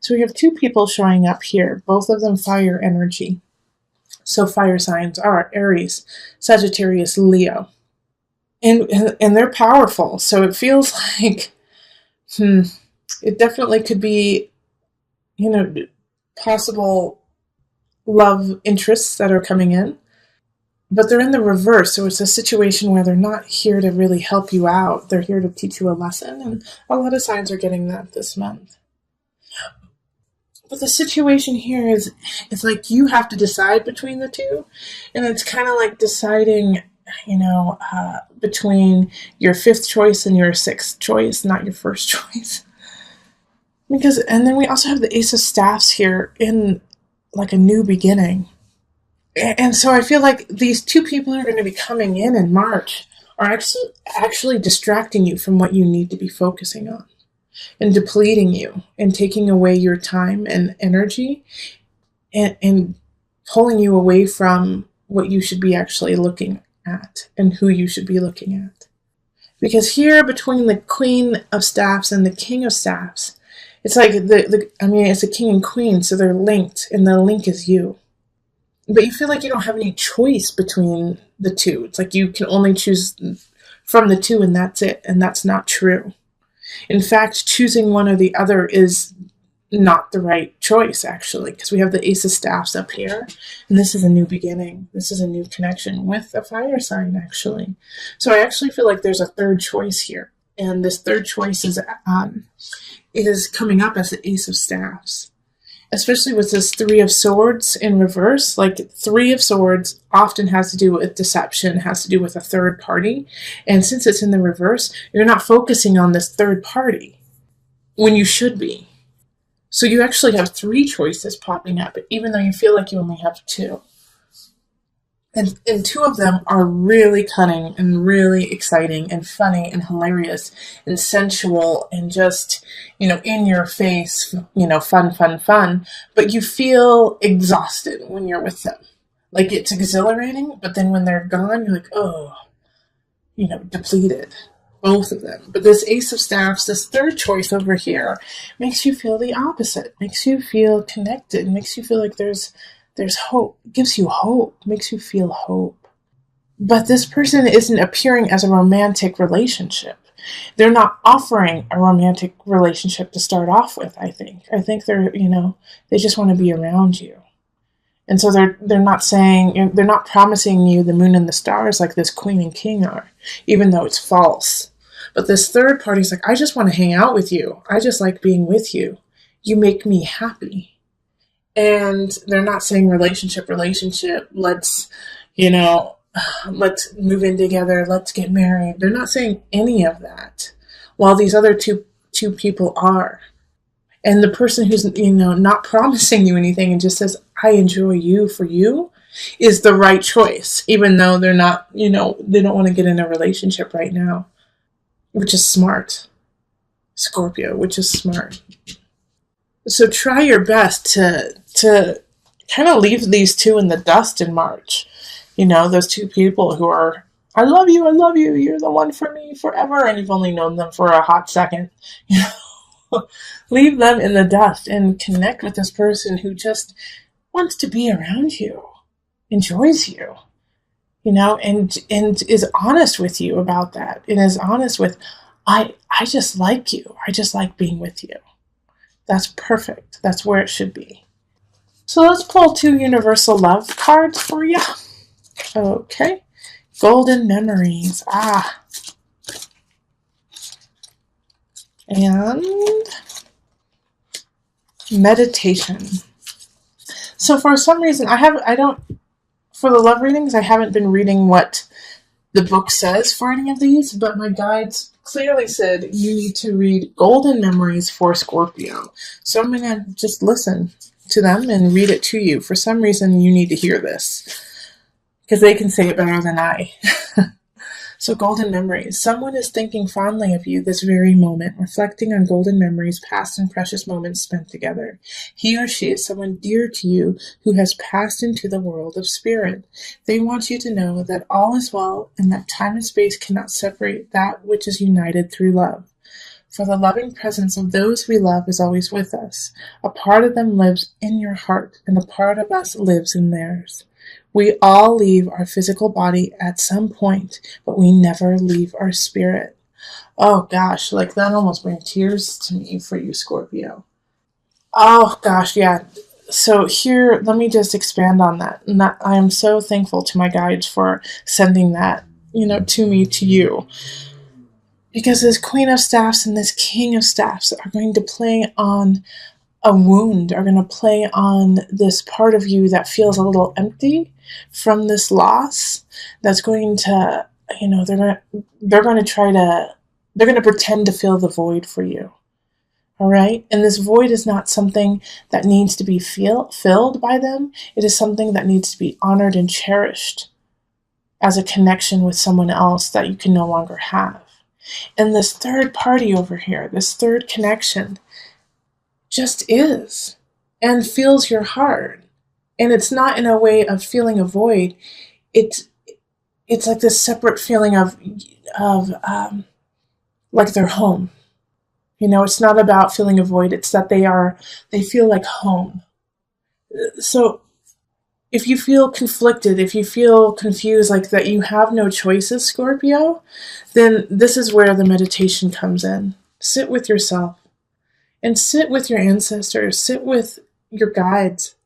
So we have two people showing up here, both of them fire energy. So fire signs are Aries, Sagittarius, Leo. And they're powerful. So it feels like, it definitely could be, possible love interests that are coming in. But they're in the reverse, so it's a situation where they're not here to really help you out. They're here to teach you a lesson, and a lot of signs are getting that this month. But the situation here is, it's like you have to decide between the two, and it's kind of like deciding, between your fifth choice and your sixth choice, not your first choice. And then we also have the Ace of Staffs here in like a new beginning. And so I feel like these two people are going to be coming in March are actually distracting you from what you need to be focusing on and depleting you and taking away your time and energy and pulling you away from what you should be actually looking at and who you should be looking at. Because here between the Queen of Staffs and the King of Staffs, it's like it's a king and queen, so they're linked, and the link is you. But you feel like you don't have any choice between the two. It's like you can only choose from the two and that's it. And that's not true. In fact, choosing one or the other is not the right choice, actually, because we have the Ace of Staffs up here. And this is a new beginning. This is a new connection with a fire sign, actually. So I actually feel like there's a third choice here. And this third choice is coming up as the Ace of Staffs. Especially with this Three of Swords in reverse, like Three of Swords often has to do with deception, has to do with a third party. And since it's in the reverse, you're not focusing on this third party when you should be. So you actually have three choices popping up, even though you feel like you only have two. And two of them are really cunning and really exciting and funny and hilarious and sensual and just, in your face, fun. But you feel exhausted when you're with them. Like it's exhilarating, but then when they're gone, you're like, depleted. Both of them. But this Ace of Staffs, this third choice over here, makes you feel the opposite. Makes you feel connected. Makes you feel like there's hope, gives you hope, makes you feel hope. But this person isn't appearing as a romantic relationship. They're not offering a romantic relationship to start off with, I think. I think they're, they just want to be around you. And so they're not promising you the moon and the stars like this Queen and King are, even though it's false. But this third party is like, I just want to hang out with you. I just like being with you. You make me happy. And they're not saying relationship, let's move in together, let's get married. They're not saying any of that, while these other two people are. And the person who's, not promising you anything and just says, I enjoy you for you, is the right choice, even though they're not, they don't want to get in a relationship right now, which is smart. Scorpio, which is smart. So try your best to kind of leave these two in the dust in March. Those two people who are, I love you, you're the one for me forever, and you've only known them for a hot second. Leave them in the dust and connect with this person who just wants to be around you, enjoys you, and is honest with you about that, and is honest with, I just like you. I just like being with you. That's perfect. That's where it should be. So let's pull 2 universal love cards for you. Okay. Golden memories. And meditation. So for some reason, for the love readings, I haven't been reading what the book says for any of these, but my guides clearly said you need to read Golden Memories for Scorpio. So I'm going to just listen to them and read it to you. For some reason, you need to hear this, because they can say it better than I. So golden memories. Someone is thinking fondly of you this very moment, reflecting on golden memories, past and precious moments spent together. He or she is someone dear to you who has passed into the world of spirit. They want you to know that all is well and that time and space cannot separate that which is united through love. For the loving presence of those we love is always with us. A part of them lives in your heart, and a part of us lives in theirs. We all leave our physical body at some point, but we never leave our spirit. Oh gosh, like that almost brings tears to me for you, Scorpio. Oh gosh, yeah. So here, let me just expand on that. And that I am so thankful to my guides for sending that, to me, to you. Because this Queen of Staffs and this King of Staffs are going to play on a wound, are going to play on this part of you that feels a little empty from this loss. That's going to, they're going to try to, they're going to pretend to fill the void for you. All right. And this void is not something that needs to be filled by them. It is something that needs to be honored and cherished as a connection with someone else that you can no longer have. And this third party over here, this third connection, just is and fills your heart. And it's not in a way of feeling a void. It's like this separate feeling of like their home. It's not about feeling a void. It's that they feel like home. So if you feel conflicted, if you feel confused, like that you have no choices, Scorpio, then this is where the meditation comes in. Sit with yourself and sit with your ancestors, sit with your guides,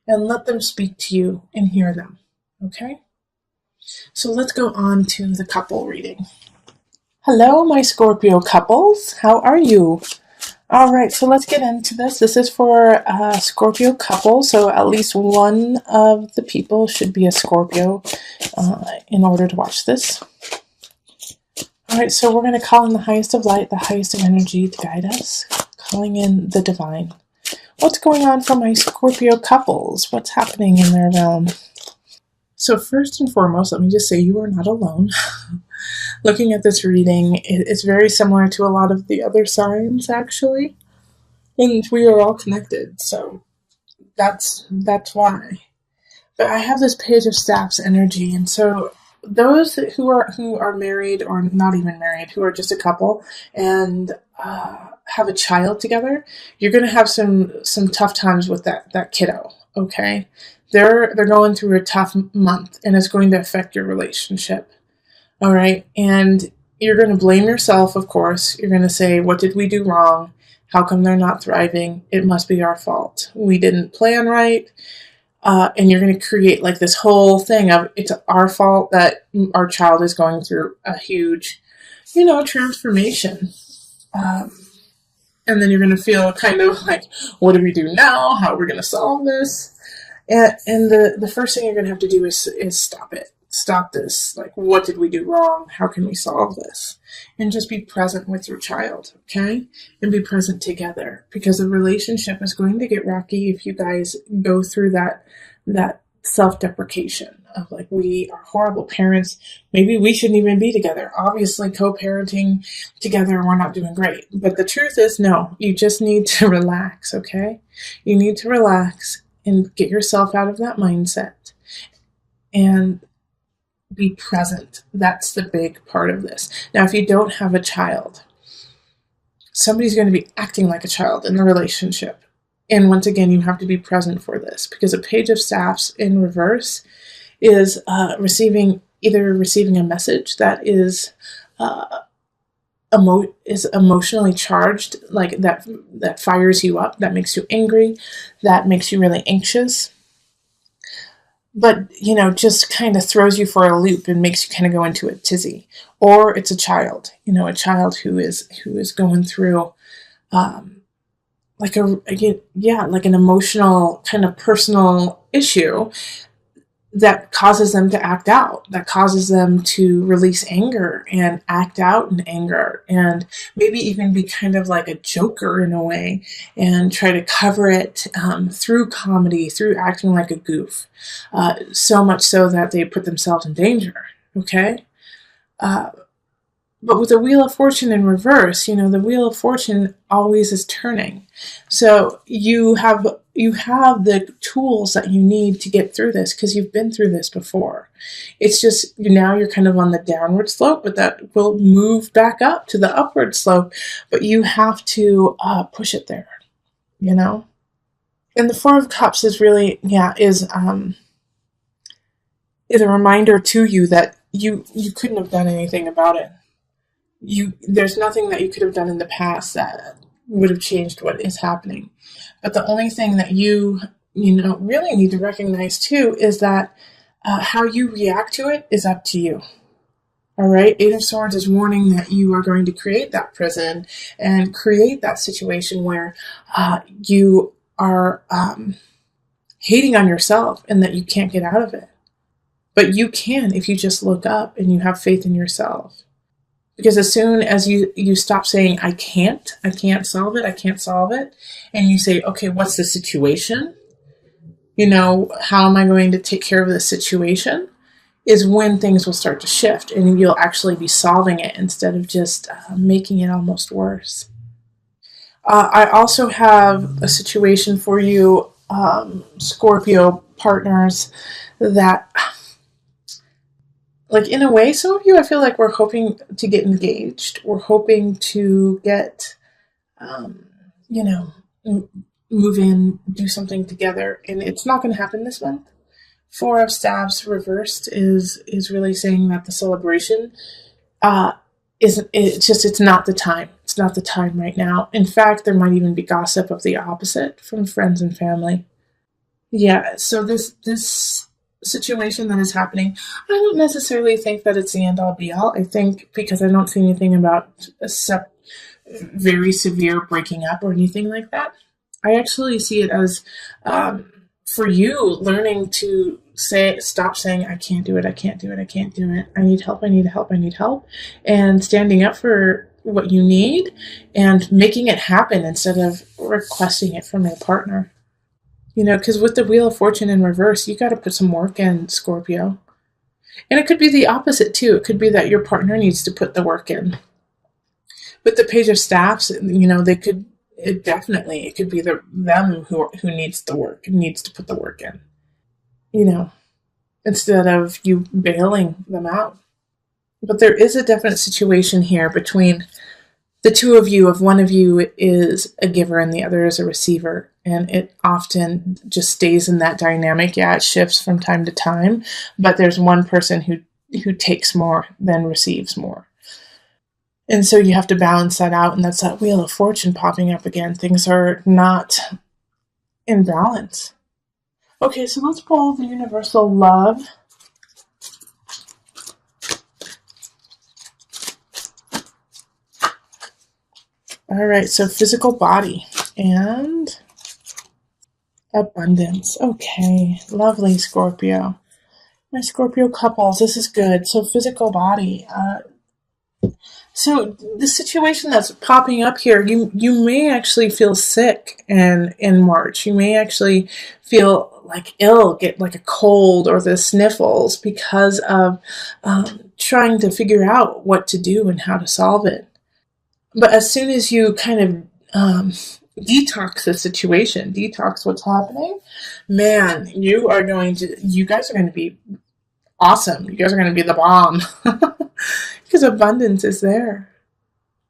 and let them speak to you and hear them. Okay? So let's go on to the couple reading. Hello, my Scorpio couples. How are you? All right, so let's get into this. This is for a Scorpio couple, so at least one of the people should be a Scorpio in order to watch this. All right, so we're going to call in the highest of light, the highest of energy to guide us, calling in the divine. What's going on for my Scorpio couples? What's happening in their realm? So first and foremost, let me just say you are not alone. Looking at this reading, it's very similar to a lot of the other signs, actually. And we are all connected, so that's why. But I have this Page of Staffs energy, and so those who are married or not even married, who are just a couple and have a child together, you're going to have some tough times with that kiddo. Okay, they're going through a tough month, and it's going to affect your relationship. All right. And you're going to blame yourself, of course. You're going to say, what did we do wrong? How come they're not thriving? It must be our fault. We didn't plan right. And you're going to create like this whole thing of it's our fault that our child is going through a huge, transformation. And then you're going to feel kind of like, what do we do now? How are we going to solve this? And the first thing you're going to have to do is stop it. Stop this. Like, what did we do wrong? How can we solve this? And just be present with your child, okay? And be present together, because the relationship is going to get rocky if you guys go through that self-deprecation of like, we are horrible parents. Maybe we shouldn't even be together. Obviously, co-parenting together, we're not doing great. But the truth is, no, you just need to relax, okay? You need to relax and get yourself out of that mindset and be present. That's the big part of this. Now, if you don't have a child, somebody's going to be acting like a child in the relationship. And once again, you have to be present for this, because a Page of Staffs in reverse is receiving a message that is emotionally charged, like that fires you up, that makes you angry, that makes you really anxious. But, just kind of throws you for a loop and makes you kind of go into a tizzy. Or it's a child, a child who is going through like an emotional kind of personal issue that causes them to act out, that causes them to release anger and act out in anger, and maybe even be kind of like a joker in a way and try to cover it through comedy, through acting like a goof, so much so that they put themselves in danger, okay? But with the Wheel of Fortune in reverse, the Wheel of Fortune always is turning. So you have the tools that you need to get through this because you've been through this before. It's just now you're kind of on the downward slope, but that will move back up to the upward slope. But you have to push it there, you know? And the Four of Cups is really, is a reminder to you that you couldn't have done anything about it. There's nothing that you could have done in the past that would have changed what is happening. But the only thing that you really need to recognize too is that how you react to it is up to you. All right, Eight of Swords is warning that you are going to create that prison and create that situation where you are hating on yourself and that you can't get out of it. But you can if you just look up and you have faith in yourself. Because as soon as you stop saying, I can't solve it, and you say, okay, what's the situation? How am I going to take care of this situation? Is when things will start to shift and you'll actually be solving it instead of just making it almost worse. I also have a situation for you, Scorpio partners, that, like, in a way, some of you, I feel like we're hoping to get engaged. We're hoping to get, move in, do something together, and it's not going to happen this month. Four of Staves reversed is really saying that the celebration it's not the time. It's not the time right now. In fact, there might even be gossip of the opposite from friends and family. Yeah, so this situation that is happening, I don't necessarily think that it's the end all be all. I think because I don't see anything about very severe breaking up or anything like that. I actually see it as for you learning to stop saying, I can't do it, I can't do it, I can't do it, I need help, I need help, I need help, and standing up for what you need and making it happen instead of requesting it from your partner. Because with the Wheel of Fortune in reverse, you got to put some work in, Scorpio. And it could be the opposite too. It could be that your partner needs to put the work in. With the Page of Staffs, it could be them who needs the work, needs to put the work in. Instead of you bailing them out. But there is a definite situation here between the two of you, if one of you is a giver and the other is a receiver, and it often just stays in that dynamic. Yeah, it shifts from time to time, but there's one person who takes more than receives more. And so you have to balance that out, and that's that Wheel of Fortune popping up again. Things are not in balance. Okay, so let's pull the universal love. All right, so physical body and abundance. Okay, lovely, Scorpio. My Scorpio couples, this is good. So physical body. So the situation that's popping up here, you may actually feel sick in March. You may actually feel like ill, get like a cold or the sniffles because of trying to figure out what to do and how to solve it. But as soon as you kind of detox the situation, detox what's happening, man, you guys are going to be awesome. You guys are going to be the bomb. Because abundance is there.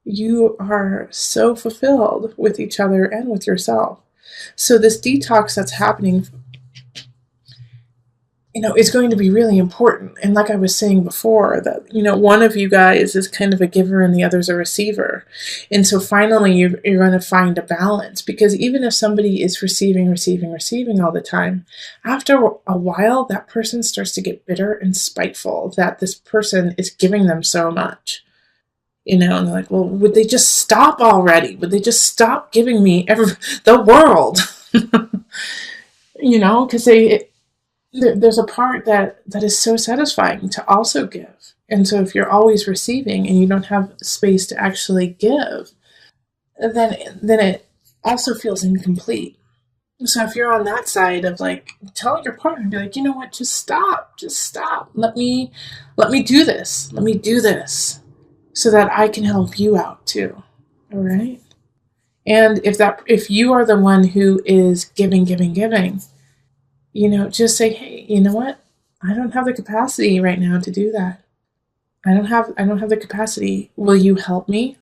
You are so fulfilled with each other and with yourself. So this detox that's happening, is going to be really important. And like I was saying before, that, one of you guys is kind of a giver and the other's a receiver. And so finally you're going to find a balance, because even if somebody is receiving all the time, after a while, that person starts to get bitter and spiteful that this person is giving them so much. And they're like, well, would they just stop already? Would they just stop giving me the world? Because there's a part that is so satisfying to also give. And so if you're always receiving and you don't have space to actually give, then it also feels incomplete. So if you're on that side of like telling your partner, be like, you know what, just stop. Let me do this. so that I can help you out too. All right? And if you are the one who is giving, just say, "Hey, you know what? I don't have the capacity right now to do that. I don't have the capacity. Will you help me?